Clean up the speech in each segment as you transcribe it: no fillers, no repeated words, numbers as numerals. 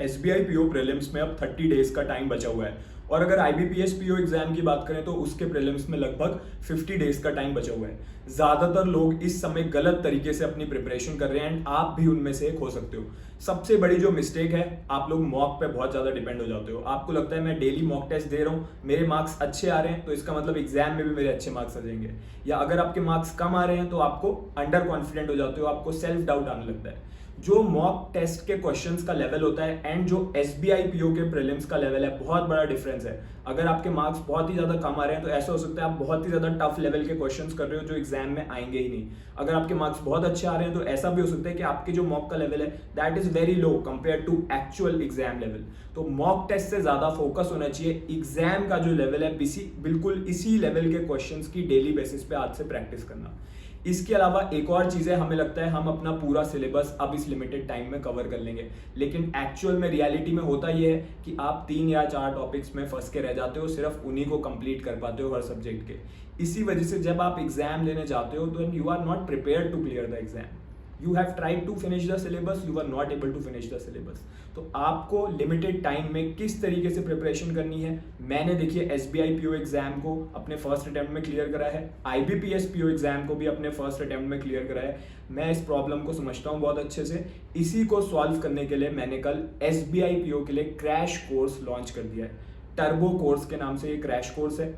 SBI PO prelims में अब 30 days का टाइम बचा हुआ है और अगर आईबीपीएस पीओ एग्जाम की बात करें तो उसके प्रीलिम्स में लगभग 50 डेज का टाइम बचा हुआ है। ज्यादातर लोग इस समय गलत तरीके से अपनी प्रिपरेशन कर रहे हैं एंड आप भी उनमें से एक हो सकते हो। सबसे बड़ी जो मिस्टेक है, आप लोग मॉक पे बहुत ज्यादा डिपेंड हो जाते हो। आपको लगता है मैं डेली मॉक टेस्ट दे रहा हूँ, मेरे मार्क्स अच्छे आ रहे हैं तो इसका मतलब एग्जाम में भी मेरे अच्छे मार्क्स आ जाएंगे, या अगर आपके मार्क्स कम आ रहे हैं तो आपको अंडर कॉन्फिडेंट हो जाते हो, आपको सेल्फ डाउट आने लगता है। जो मॉक टेस्ट के क्वेश्चंस का लेवल होता है एंड जो एसबीआई पीओ के प्रीलिम्स का लेवल है, बहुत बड़ा डिफरेंस है। अगर आपके मार्क्स बहुत ही ज्यादा कम आ रहे हैं तो ऐसा हो सकता है आप बहुत ही ज्यादा टफ लेवल के क्वेश्चंस कर रहे हो जो एग्जाम में आएंगे ही नहीं। अगर आपके मार्क्स बहुत अच्छे आ रहे हैं तो ऐसा भी हो सकता है कि आपके जो मॉक का लेवल है that is very low compare to actual exam level. तो मॉक टेस्ट से ज्यादा फोकस होना चाहिए एग्जाम का जो लेवल है, बिल्कुल इसी लेवल के क्वेश्चंस की डेली बेसिस पे आज से प्रैक्टिस करना। इसके अलावा एक और चीज है, हमें लगता है हम अपना पूरा सिलेबस अब इस लिमिटेड टाइम में कवर कर लेंगे, लेकिन एक्चुअल में रियलिटी में होता यह है कि आप 3 या 4 टॉपिक्स में फंस के रह जाते हो, सिर्फ उन्हीं को कंप्लीट कर पाते हो हर सब्जेक्ट के। इसी वजह से जब आप एग्जाम लेने जाते हो तो you are not prepare to clear the exam. You have tried to finish the syllabus, you are not able to finish the syllabus. तो आपको लिमिटेड टाइम में किस तरीके से प्रिपरेशन करनी है, मैंने देखिए एसबीआई पीओ एग्जाम को अपने फर्स्ट अटेम्प्ट में क्लियर करा है, आईबीपीएस पीओ एग्जाम को भी अपने फर्स्ट अटेम्प्ट में क्लियर करा है। मैं इस प्रॉब्लम को समझता हूँ बहुत अच्छे से। इसी को सॉल्व करने के लिए मैंने कल एसबीआई पीओ के लिए क्रैश कोर्स लॉन्च कर दिया है। टर्बो कोर्स के नाम से ये क्रैश कोर्स है।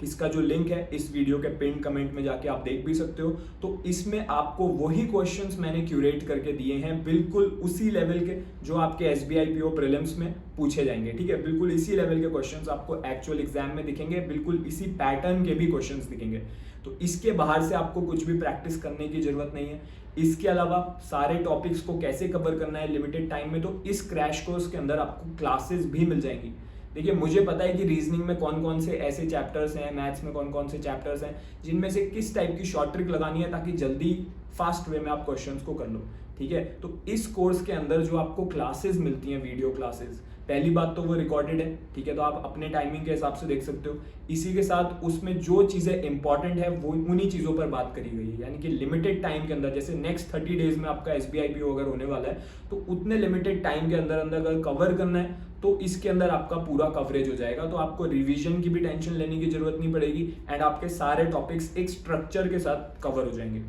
इसका जो लिंक है इस वीडियो के पिन कमेंट में जाके आप देख भी सकते हो। तो इसमें आपको वही क्वेश्चंस मैंने क्यूरेट करके दिए हैं, बिल्कुल उसी लेवल के जो आपके एसबीआई पीओ प्रीलिम्स में पूछे जाएंगे। ठीक है, बिल्कुल इसी लेवल के क्वेश्चंस आपको एक्चुअल एग्जाम में दिखेंगे, बिल्कुल इसी पैटर्न के भी क्वेश्चंस दिखेंगे। तो इसके बाहर से आपको कुछ भी प्रैक्टिस करने की जरूरत नहीं है। इसके अलावा सारे टॉपिक्स को कैसे कवर करना है लिमिटेड टाइम में, तो इस क्रैश कोर्स के अंदर आपको क्लासेस भी मिल जाएंगी। देखिए, मुझे पता है कि रीजनिंग में कौन कौन से ऐसे चैप्टर्स हैं, मैथ्स में कौन कौन से चैप्टर्स हैं जिनमें से किस टाइप की शॉर्ट ट्रिक लगानी है ताकि जल्दी फास्ट वे में आप क्वेश्चंस को कर लो। ठीक है, तो इस कोर्स के अंदर जो आपको क्लासेस मिलती हैं, वीडियो क्लासेस, पहली बात तो वो रिकॉर्डेड है। ठीक है, तो आप अपने टाइमिंग के हिसाब से देख सकते हो। इसी के साथ उसमें जो चीजें इंपॉर्टेंट है वो उन्हीं चीजों पर बात करी गई है, यानी कि लिमिटेड टाइम के अंदर, जैसे नेक्स्ट 30 डेज में आपका एसबीआई पीओ अगर होने वाला है तो उतने लिमिटेड टाइम के अंदर अंदर अगर कवर करना है तो इसके अंदर आपका पूरा कवरेज हो जाएगा। तो आपको रिवीजन की भी टेंशन लेने की जरूरत नहीं पड़ेगी एंड आपके सारे टॉपिक्स एक स्ट्रक्चर के साथ कवर हो जाएंगे।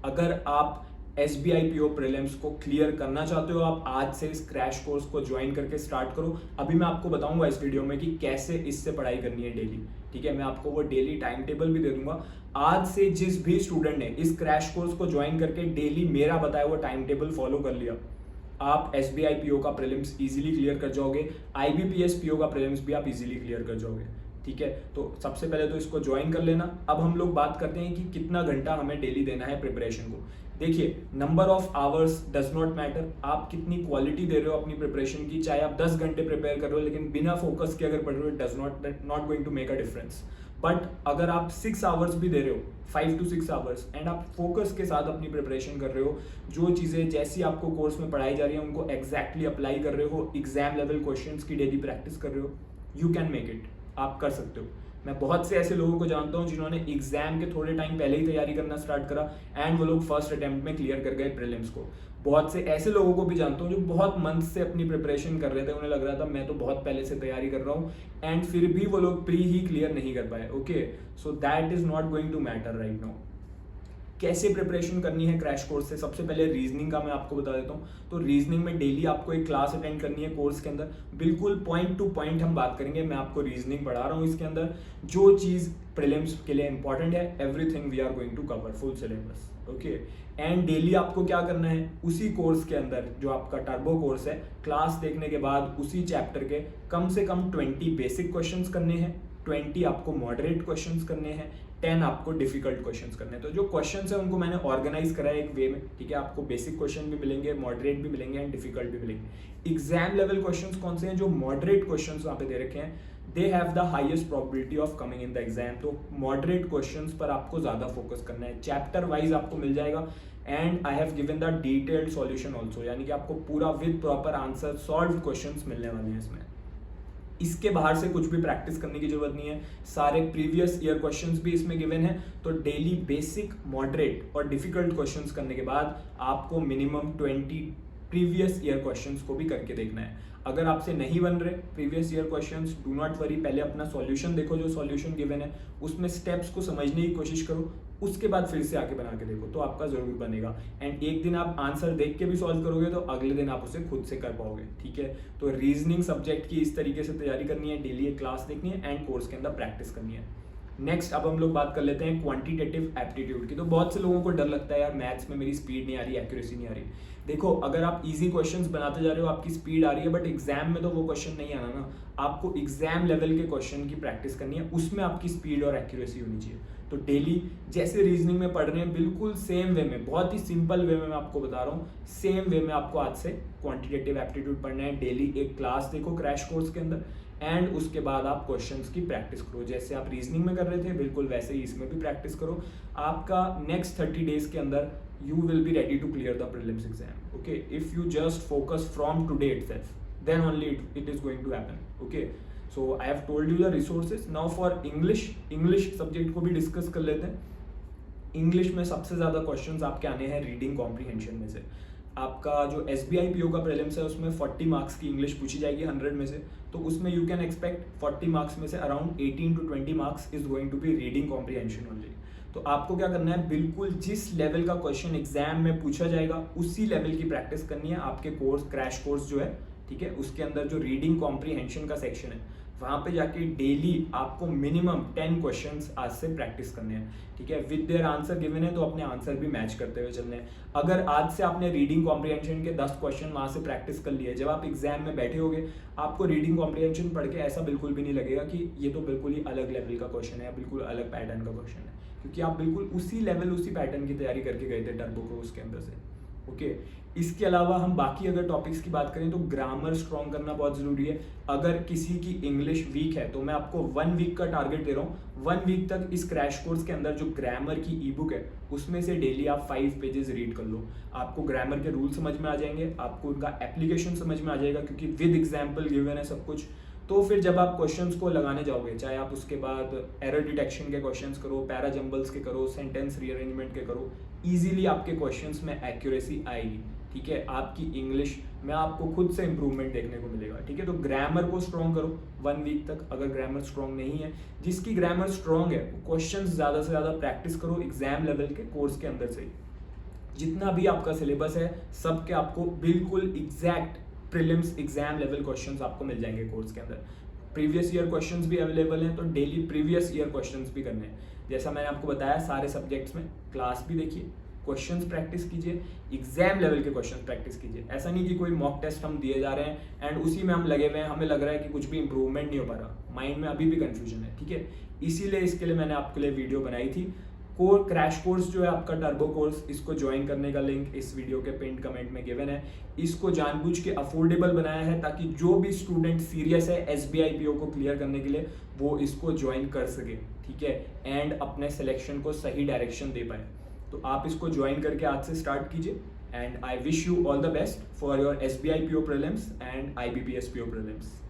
अगर आप एसबीआई पीओ प्रीलिम्स को क्लियर करना चाहते हो, आप आज से इस क्रैश कोर्स को ज्वाइन करके स्टार्ट करो। अभी मैं आपको बताऊंगा इस वीडियो में कि कैसे इससे पढ़ाई करनी है डेली। ठीक है, मैं आपको वो डेली टाइम टेबल भी दे दूंगा। आज से जिस भी स्टूडेंट ने इस क्रैश कोर्स को ज्वाइन करके डेली मेरा बताया हुआ टाइम टेबल फॉलो कर लिया, आप एसबीआई पीओ का प्रीलिम्स इजीली क्लियर कर जाओगे, आईबीपीएस पीओ का प्रीलिम्स भी आप इजीली क्लियर कर जाओगे। ठीक है, तो सबसे पहले तो इसको ज्वाइन कर लेना। अब हम लोग बात करते हैं कि कितना घंटा हमें डेली देना है प्रिपरेशन को। देखिए, number of hours does not matter, आप कितनी क्वालिटी दे रहे हो अपनी प्रिपरेशन की। चाहे आप 10 घंटे प्रिपेयर कर रहे हो लेकिन बिना फोकस के अगर पढ़ रहे हो, does not going to make a difference. But अगर आप 6 आवर्स भी दे रहे हो, 5 to 6 आवर्स, एंड आप फोकस के साथ अपनी प्रिपरेशन कर रहे हो, जो चीज़ें जैसी आपको कोर्स में पढ़ाई जा रही है उनको एग्जैक्टली अप्लाई कर रहे हो, एग्जाम लेवल क्वेश्चंस की डेली प्रैक्टिस कर रहे हो, यू कैन मेक इट। आप कर सकते हो। मैं बहुत से ऐसे लोगों को जानता हूं जिन्होंने एग्जाम के थोड़े टाइम पहले ही तैयारी करना स्टार्ट करा एंड वो लोग फर्स्ट अटेम्प्ट में क्लियर कर गए प्रीलिम्स को। बहुत से ऐसे लोगों को भी जानता हूं जो बहुत मंथ से अपनी प्रिपरेशन कर रहे थे, उन्हें लग रहा था मैं तो बहुत पहले से तैयारी कर रहा हूं, एंड फिर भी वो लोग प्री ही क्लियर नहीं कर पाए। Okay, so that is not going to matter right now. कैसे प्रिपरेशन करनी है क्रैश कोर्स से, सबसे पहले रीजनिंग का मैं आपको बता देता हूँ। तो रीजनिंग में डेली आपको एक क्लास अटेंड करनी है कोर्स के अंदर, बिल्कुल पॉइंट टू पॉइंट हम बात करेंगे। मैं आपको रीजनिंग पढ़ा रहा हूँ, इसके अंदर जो चीज़ प्रीलिम्स के लिए इंपॉर्टेंट है, everything we are going to cover, full syllabus. Okay, and daily आपको क्या करना है, उसी कोर्स के अंदर जो आपका टर्बो कोर्स है, क्लास देखने के बाद उसी चैप्टर के कम से कम 20 बेसिक क्वेश्चंस करने हैं, 20 आपको मॉडरेट क्वेश्चंस करने हैं, 10 आपको डिफिकल्ट क्वेश्चंस करने हैं। तो जो क्वेश्चंस है उनको मैंने ऑर्गेनाइज करा है एक वे में। ठीक है, आपको बेसिक क्वेश्चन भी मिलेंगे, मॉडरेट भी मिलेंगे एंड डिफिकल्ट भी मिलेंगे। एग्जाम लेवल क्वेश्चंस कौन से हैं, जो मॉडरेट क्वेश्चंस वहाँ पे दे रखे हैं, they have the highest probability of coming in the exam. तो मॉडरेट क्वेश्चंस पर आपको ज्यादा फोकस करना है, चैप्टर वाइज आपको मिल जाएगा and I have given the detailed solution also, यानी कि आपको पूरा with proper answer solve questions मिलने वाले हैं इसमें। इसके बाहर से कुछ भी प्रैक्टिस करने की जरूरत नहीं है, सारे प्रीवियस ईयर क्वेश्चंस भी इसमें गिवन है। तो डेली बेसिक, मॉडरेट और डिफिकल्ट क्वेश्चंस करने के बाद आपको मिनिमम 20 प्रीवियस ईयर क्वेश्चंस को भी करके देखना है। अगर आपसे नहीं बन रहे previous year questions, do not worry, पहले अपना सॉल्यूशन देखो, जो सॉल्यूशन गिवन है उसमें स्टेप्स को समझने की कोशिश करो, उसके बाद फिर से आके बना के देखो, तो आपका जरूर बनेगा। एंड एक दिन आप आंसर देख के भी सॉल्व करोगे तो अगले दिन आप उसे खुद से कर पाओगे, ठीक है। तो रीजनिंग सब्जेक्ट की इस तरीके से तैयारी करनी है, डेली एक क्लास देखनी है एंड कोर्स के अंदर प्रैक्टिस करनी है। नेक्स्ट अब हम लोग बात कर लेते हैं क्वांटिटेटिव एप्टीट्यूड की। तो बहुत से लोगों को डर लगता है यार मैथ्स में मेरी स्पीड नहीं आ रही, एक्यूरेसी नहीं आ रही। देखो अगर आप इजी क्वेश्चंस बनाते जा रहे हो, आपकी स्पीड आ रही है, बट एग्जाम में तो वो क्वेश्चन नहीं आना ना। आपको एग्जाम लेवल के क्वेश्चन की प्रैक्टिस करनी है, उसमें आपकी स्पीड और एक्यूरेसी होनी चाहिए। तो डेली जैसे रीजनिंग में पढ़ रहे हैं बिल्कुल सेम वे में, बहुत ही सिंपल वे में मैं आपको बता रहा हूँ, सेम वे में आपको आज से क्वांटिटेटिव एप्टीट्यूड पढ़ना है। डेली एक क्लास देखो क्रैश कोर्स के अंदर एंड उसके बाद आप क्वेश्चंस की प्रैक्टिस करो। जैसे आप रीजनिंग में कर रहे थे बिल्कुल वैसे ही इसमें भी प्रैक्टिस करो। आपका नेक्स्ट 30 डेज के अंदर you will be ready to clear the prelims exam. Okay, if you just focus from today itself, then only it is going to happen. Okay, so I have told you the resources. Now for English subject को भी discuss कर लेते हैं। English में सबसे ज़्यादा questions आपके आने हैं रीडिंग कॉम्प्रीहेंशन में से। आपका जो SBI PO का प्रीलिम्स है उसमें 40 मार्क्स की इंग्लिश पूछी जाएगी 100 में से, तो उसमें यू कैन एक्सपेक्ट 40 मार्क्स में से around 18 to 20 marks is going to be reading comprehension only. तो आपको क्या करना है, बिल्कुल जिस लेवल का क्वेश्चन एग्जाम में पूछा जाएगा उसी लेवल की प्रैक्टिस करनी है। आपके कोर्स क्रैश कोर्स जो है, ठीक है, उसके अंदर जो रीडिंग कॉम्प्रीहेंशन का सेक्शन है वहाँ पे जाके डेली आपको मिनिमम 10 क्वेश्चंस आज से प्रैक्टिस करने हैं, ठीक है। विद देयर आंसर गिवन है तो अपने आंसर भी मैच करते हुए चलने हैं। अगर आज से आपने रीडिंग कॉम्प्रीहेंशन के 10 क्वेश्चन वहाँ से प्रैक्टिस कर लिए, जब आप एग्जाम में बैठे होगे आपको रीडिंग कॉम्प्रीहेंशन पढ़ के ऐसा बिल्कुल भी नहीं लगेगा कि ये तो बिल्कुल ही अलग लेवल का क्वेश्चन है या बिल्कुल अलग पैटर्न का क्वेश्चन है, क्योंकि आप बिल्कुल उसी लेवल उसी पैटर्न की तैयारी करके गए थे टर्बो कोर्स के अंदर से। ओके, इसके अलावा हम बाकी अगर टॉपिक्स की बात करें तो ग्रामर स्ट्रॉन्ग करना बहुत ज़रूरी है। अगर किसी की इंग्लिश वीक है तो मैं आपको 1 वीक का टारगेट दे रहा हूँ। 1 वीक तक इस क्रैश कोर्स के अंदर जो ग्रामर की ई बुक है उसमें से डेली आप 5 पेजेस रीड कर लो। आपको ग्रामर के रूल समझ में आ जाएंगे, आपको उनका एप्लीकेशन समझ में आ जाएगा, क्योंकि विद एग्जाम्पल गिवन है सब कुछ। तो फिर जब आप क्वेश्चंस को लगाने जाओगे, चाहे आप उसके बाद एरर डिटेक्शन के क्वेश्चंस करो, पैरा जंबल्स के करो, सेंटेंस रीअरेंजमेंट के करो, इजीली आपके क्वेश्चंस में एक्यूरेसी आएगी, ठीक है। आपकी इंग्लिश में आपको खुद से इंप्रूवमेंट देखने को मिलेगा, ठीक है। तो ग्रामर को स्ट्रॉन्ग करो 1 वीक तक। अगर ग्रामर स्ट्रॉन्ग नहीं है, जिसकी ग्रामर स्ट्रॉन्ग है क्वेश्चंस ज़्यादा से ज़्यादा प्रैक्टिस करो एग्जाम लेवल के कोर्स के अंदर से। जितना भी आपका सिलेबस है सब के आपको बिल्कुल exact prelims exam level questions आपको मिल जाएंगे कोर्स के अंदर। प्रीवियस ईयर क्वेश्चंस भी अवेलेबल हैं, तो डेली प्रीवियस ईयर क्वेश्चंस भी करने हैं। जैसा मैंने आपको बताया सारे सब्जेक्ट्स में क्लास भी देखिए, क्वेश्चंस प्रैक्टिस कीजिए, एग्जाम लेवल के क्वेश्चंस प्रैक्टिस कीजिए। ऐसा नहीं कि कोई मॉक टेस्ट हम दिए जा रहे हैं एंड उसी में हम लगे हुए हैं, हमें लग रहा है कि कुछ भी इंप्रूवमेंट नहीं हो पा रहा, माइंड में अभी भी कंफ्यूजन है, ठीक है। इसीलिए इसके लिए मैंने आपके लिए वीडियो बनाई थी। क्रैश कोर्स जो है आपका टर्बो कोर्स, इसको ज्वाइन करने का लिंक इस वीडियो के पिन कमेंट में गिवन है। इसको जानबूझ के अफोर्डेबल बनाया है ताकि जो भी स्टूडेंट सीरियस है SBI PO को क्लियर करने के लिए वो इसको ज्वाइन कर सके, ठीक है, एंड अपने सिलेक्शन को सही डायरेक्शन दे पाए। तो आप इसको ज्वाइन करके आज से स्टार्ट कीजिए and I wish you all the best for your SBI PO prelims and IBPS PO prelims.